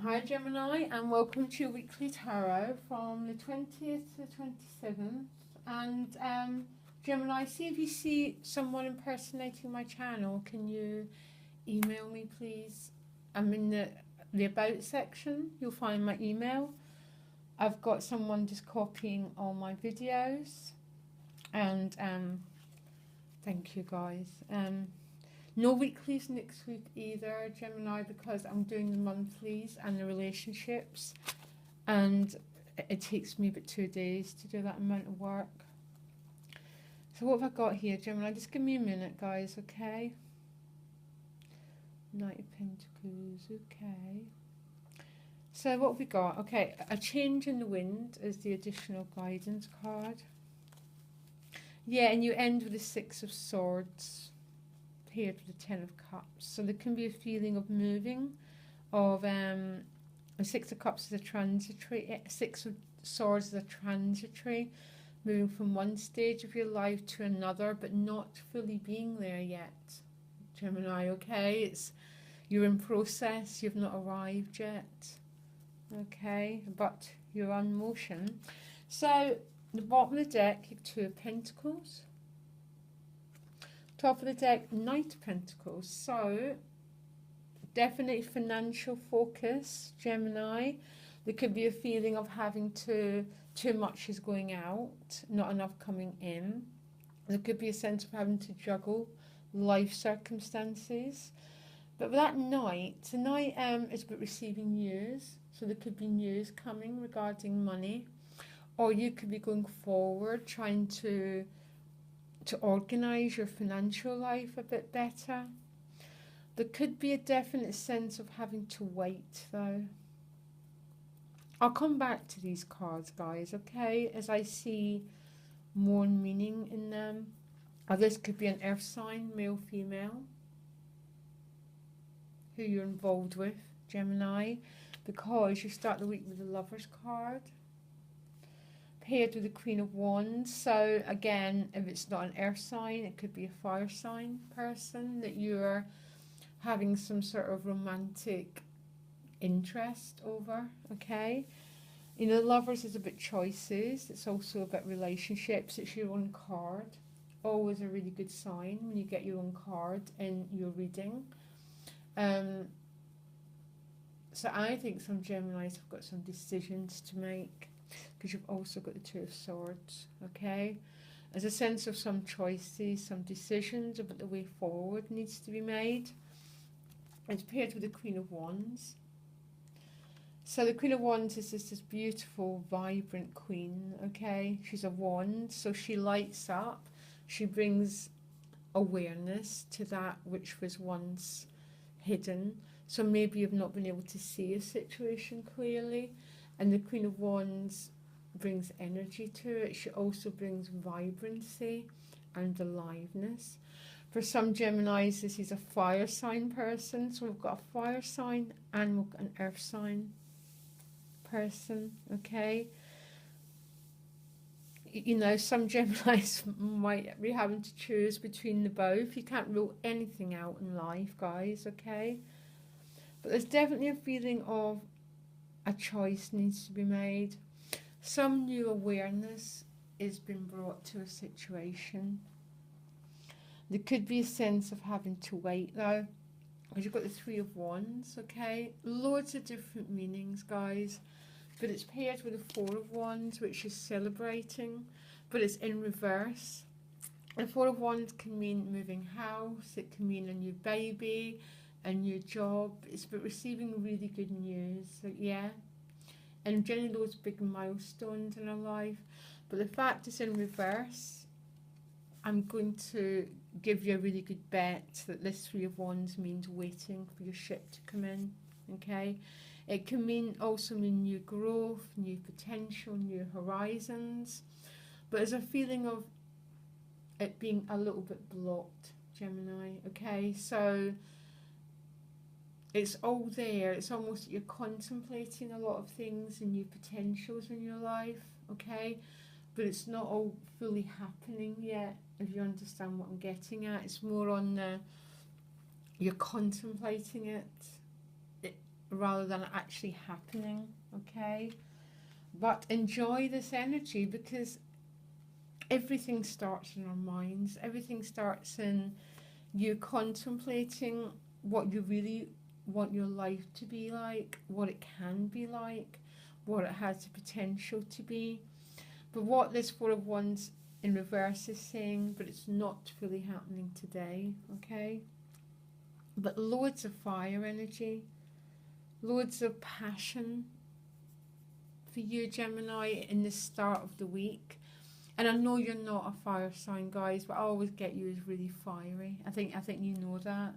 Hi Gemini, and welcome to your weekly tarot from the 20th to the 27th. And Gemini, see if you see someone impersonating my channel, can you email me please? I'm in the about section, you'll find my email. I've got someone just copying all my videos, and thank you guys. No weeklies next week either, Gemini, because I'm doing the monthlies and the relationships, and it takes me about 2 days to do that amount of work. So what have I got here, Gemini? Just give me a minute, guys, okay? Knight of Pentacles, okay. So what have we got? Okay, a change in the wind is the additional guidance card. Yeah, and you end with the Six of Swords, paired with the Ten of Cups. So there can be a feeling of moving, of the Six of Cups is a transitory, Six of Swords is a transitory, moving from one stage of your life to another, but not fully being there yet, Gemini, okay? It's, you're in process, you've not arrived yet, okay? But you're on motion. So the bottom of the deck, you have Two of Pentacles. Top of the deck, Knight of Pentacles. So definitely financial focus, Gemini. There could be a feeling of having too much is going out, not enough coming in. There could be a sense of having to juggle life circumstances. But with that Knight, the Knight is about receiving news. So there could be news coming regarding money, or you could be going forward trying to organise your financial life a bit better. There could be a definite sense of having to wait though. I'll come back to these cards, guys, okay, as I see more meaning in them. Or this could be an earth sign, male, female, who you're involved with, Gemini, because you start the week with the Lover's card, paired with the Queen of Wands. So again, if it's not an earth sign, it could be a fire sign person that you're having some sort of romantic interest over, okay? You know, Lovers is about choices. It's also about relationships. It's your own card. Always a really good sign when you get your own card in your reading. So I think some Geminis have got some decisions to make, because you've also got the Two of Swords, okay? There's a sense of some choices, some decisions about the way forward needs to be made. It's paired with the Queen of Wands. So the Queen of Wands is this beautiful, vibrant queen, okay? She's a wand, so she lights up. She brings awareness to that which was once hidden. So maybe you've not been able to see a situation clearly. And the Queen of Wands brings energy to it. She also brings vibrancy and aliveness. For some Geminis, this is a fire sign person. So we've got a fire sign and we've got an earth sign person, okay? You know, some Geminis might be having to choose between the both. You can't rule anything out in life, guys, okay? But there's definitely a feeling of a choice needs to be made. Some new awareness is being brought to a situation. There could be a sense of having to wait though, because you've got the Three of Wands, okay? Loads of different meanings, guys. But it's paired with the Four of Wands, which is celebrating, but it's in reverse. The Four of Wands can mean moving house, it can mean a new baby, a new job. It's about receiving really good news, so yeah. And generally those big milestones in our life. But the fact it's in reverse, I'm going to give you a really good bet that this Three of Wands means waiting for your ship to come in, okay? It can also mean new growth, new potential, new horizons. But there's a feeling of it being a little bit blocked, Gemini, okay? So it's all there. It's almost like you're contemplating a lot of things and new potentials in your life, okay? But it's not all fully happening yet, if you understand what I'm getting at. It's more on the, you're contemplating it. rather than actually happening, okay? But enjoy this energy, because everything starts in our minds. Everything starts in you contemplating what you really want your life to be like, what it can be like, what it has the potential to be. But what this Four of Wands in reverse is saying, but it's not fully happening today, okay? But loads of fire energy, loads of passion for you, Gemini, in the start of the week. And I know you're not a fire sign, guys, but I always get you as really fiery. I think you know that.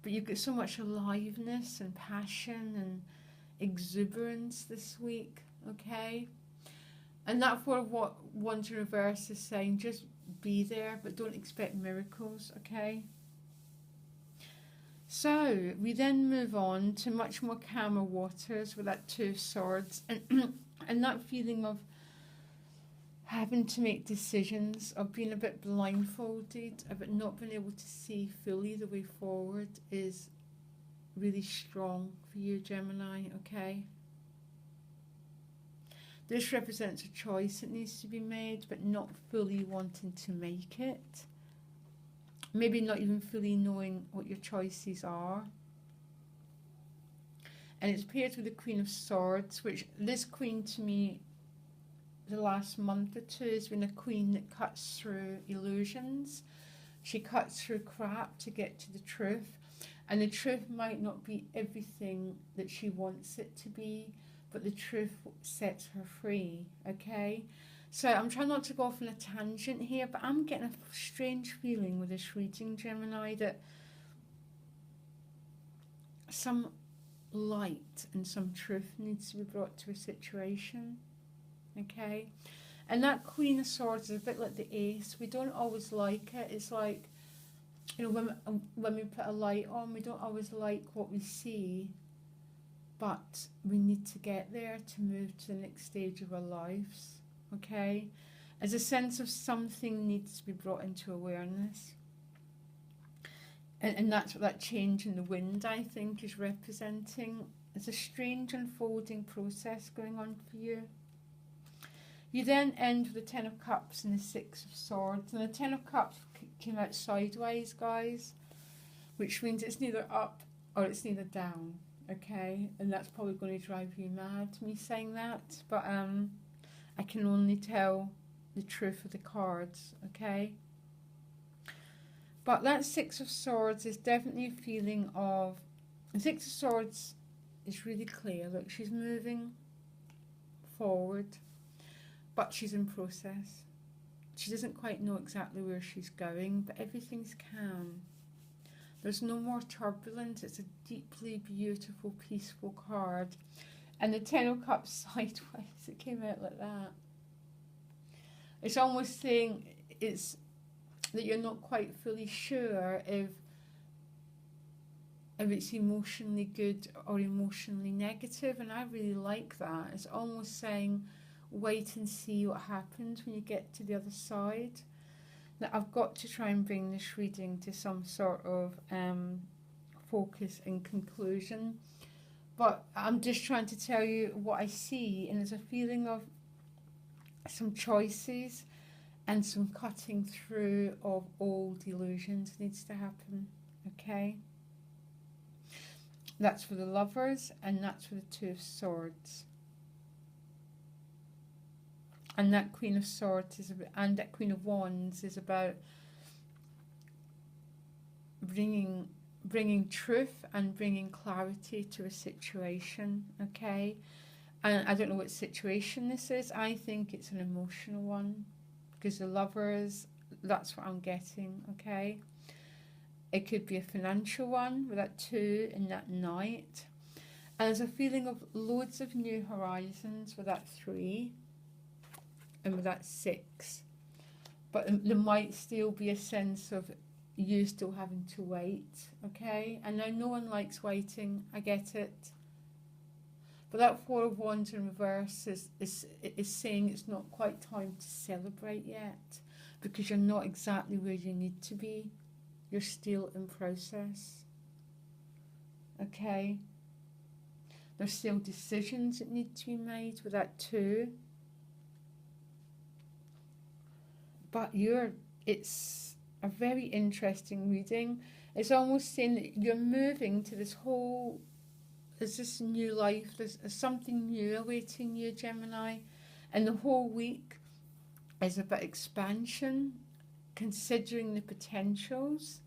But you've got so much aliveness and passion and exuberance this week, okay? And that Four of Wands in reverse is saying just be there, but don't expect miracles, okay? So we then move on to much more calmer waters with that Two of Swords, and that feeling of having to make decisions, of being a bit blindfolded, of it not being able to see fully the way forward is really strong for you, Gemini, okay? This represents a choice that needs to be made, but not fully wanting to make it. Maybe not even fully knowing what your choices are. And it's paired with the Queen of Swords, which this queen to me, the last month or two, has been a queen that cuts through illusions. She cuts through crap to get to the truth. And the truth might not be everything that she wants it to be, but the truth sets her free, okay? So I'm trying not to go off on a tangent here, but I'm getting a strange feeling with this reading, Gemini, that some light and some truth needs to be brought to a situation, okay? And that Queen of Swords is a bit like the Ace. We don't always like it. It's like, you know, when we put a light on, we don't always like what we see, but we need to get there to move to the next stage of our lives. Okay, as a sense of something needs to be brought into awareness, and that's what that change in the wind, I think, is representing. It's a strange unfolding process going on for you. You then end with the Ten of Cups and the Six of Swords, and the Ten of Cups came out sideways, guys, which means it's neither up or it's neither down, okay? And that's probably going to drive you mad, me saying that, but I can only tell the truth of the cards, okay? But that Six of Swords is definitely a feeling of... The Six of Swords is really clear. Look, she's moving forward, but she's in process. She doesn't quite know exactly where she's going, but everything's calm. There's no more turbulence. It's a deeply beautiful, peaceful card. And the Ten of Cups sideways, it came out like that. It's almost saying it's that you're not quite fully sure if it's emotionally good or emotionally negative, and I really like that. It's almost saying wait and see what happens when you get to the other side. Now, I've got to try and bring this reading to some sort of focus and conclusion. But I'm just trying to tell you what I see, and there's a feeling of some choices and some cutting through of old illusions needs to happen, okay? That's for the Lovers, and that's for the Two of Swords. And that Queen of Swords is about, and that Queen of Wands is about bringing truth and bringing clarity to a situation, okay? And I don't know what situation this is. I think it's an emotional one, because the Lovers, that's what I'm getting, okay? It could be a financial one with that 2 and that Knight. And there's a feeling of loads of new horizons with that 3 and with that 6. But there might still be a sense of you still having to wait, okay? And I know no one likes waiting, I get it. But that Four of Wands in reverse is saying it's not quite time to celebrate yet, because you're not exactly where you need to be. You're still in process, okay? There's still decisions that need to be made with that too. But it's a very interesting reading. It's almost saying that you're moving to this whole, there's this new life, there's something new awaiting you, Gemini. And the whole week is about expansion, considering the potentials,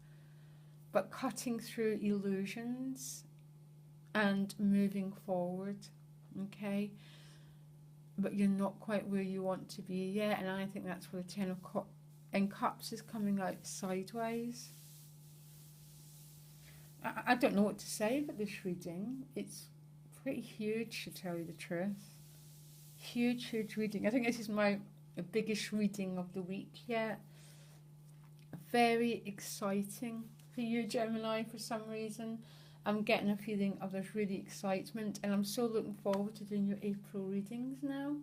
but cutting through illusions and moving forward, okay? But you're not quite where you want to be yet, and I think that's where the Ten of Cups is coming out sideways. I don't know what to say about this reading. It's pretty huge, to tell you the truth. Huge, huge reading. I think this is my biggest reading of the week yet. Very exciting for you, Gemini, for some reason. I'm getting a feeling of there's really excitement, and I'm so looking forward to doing your April readings now,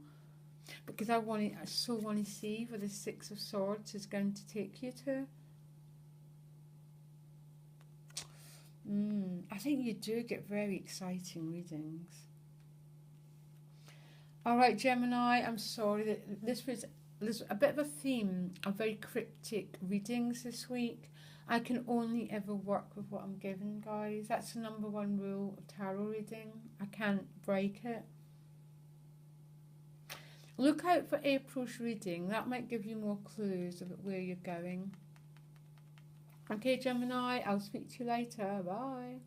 because I so want to see where the Six of Swords is going to take you to. I think you do get very exciting readings. Alright, Gemini, I'm sorry that there's a bit of a theme of very cryptic readings this week. I can only ever work with what I'm given, guys. That's the #1 rule of tarot reading. I can't break it. Look out for April's reading. That might give you more clues about where you're going. Okay, Gemini, I'll speak to you later. Bye.